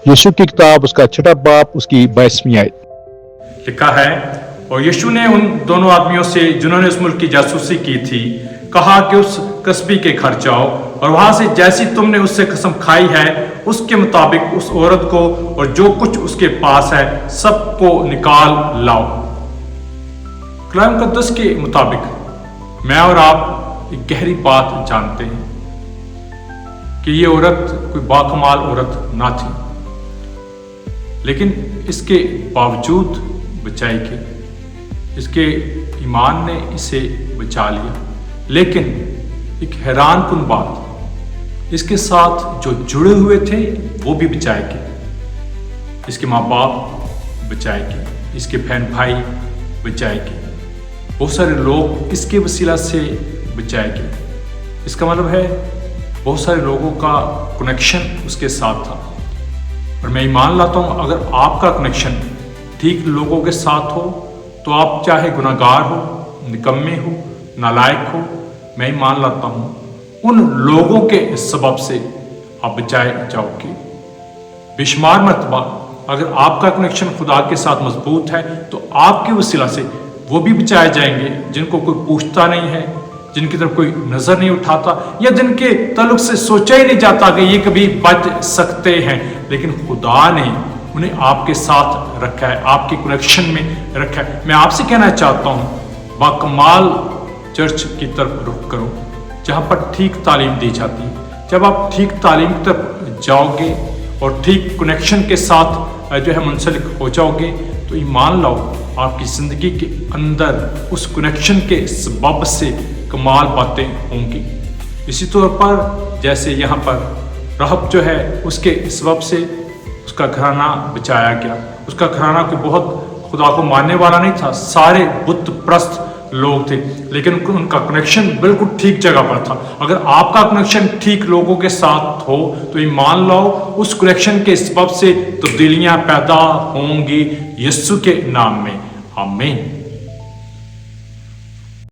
यीशु की किताब उसका 6 बाब उसकी 22वीं आयत। लिखा है, और यीशु ने उन दोनों आदमियों से जिन्होंने उस मुल्क की जासूसी की थी कहा कि उस कस्बी के घर जाओ और वहां से जैसी तुमने उससे कसम खाई है उसके मुताबिक उस औरत को और जो कुछ उसके पास है सबको निकाल लाओ। कलाम मुकद्दस के मुताबिक मैं और आप एक गहरी बात जानते हैं कि ये औरत कोई बाकमाल औरत ना थी, लेकिन इसके बावजूद बचाई गई, इसके ईमान ने इसे बचा लिया। लेकिन एक हैरान कुन बात, इसके साथ जो जुड़े हुए थे वो भी बचाए गए, इसके माँ बाप बचाए गए, इसके बहन भाई बचाए गए, बहुत सारे लोग इसके वसीला से बचाए गए। इसका मतलब है बहुत सारे लोगों का कनेक्शन उसके साथ था। और मैं ईमान लाता हूँ अगर आपका कनेक्शन ठीक लोगों के साथ हो तो आप चाहे गुनाहगार हो, निकम्मे हो, नालायक हो, मैं ईमान लाता हूँ उन लोगों के सबब से आप बचाए जाओगे। बेशुमार मरतबा अगर आपका कनेक्शन खुदा के साथ मजबूत है तो आपके वसीला से वो भी बचाए जाएंगे जिनको कोई पूछता नहीं है, जिनकी तरफ कोई नजर नहीं उठाता, या जिनके ताल्लुक से सोचा ही नहीं जाता कि ये कभी बच सकते हैं, लेकिन खुदा ने उन्हें आपके साथ रखा है, आपके कनेक्शन में रखा है। मैं आपसे कहना चाहता हूँ बाकमाल चर्च की तरफ रुख करो जहाँ पर ठीक तालीम दी जाती है। जब आप ठीक तालीम की तरफ जाओगे और ठीक कनेक्शन के साथ जो है मुंसलिक हो जाओगे तो ईमान लाओ आपकी ज़िंदगी के अंदर उस कनेक्शन के सबब से कमाल बातें होंगी। इसी तौर पर जैसे यहाँ पर रहब जो है उसके सबब से उसका घराना बचाया गया। उसका घराना कोई बहुत खुदा को मानने वाला नहीं था, सारे बुत प्रस्त लोग थे, लेकिन उनका कनेक्शन बिल्कुल ठीक जगह पर था। अगर आपका कनेक्शन ठीक लोगों के साथ हो तो ईमान लाओ उस कनेक्शन के सबब से तब्दीलियां पैदा होंगी यीशु के नाम में। आमीन।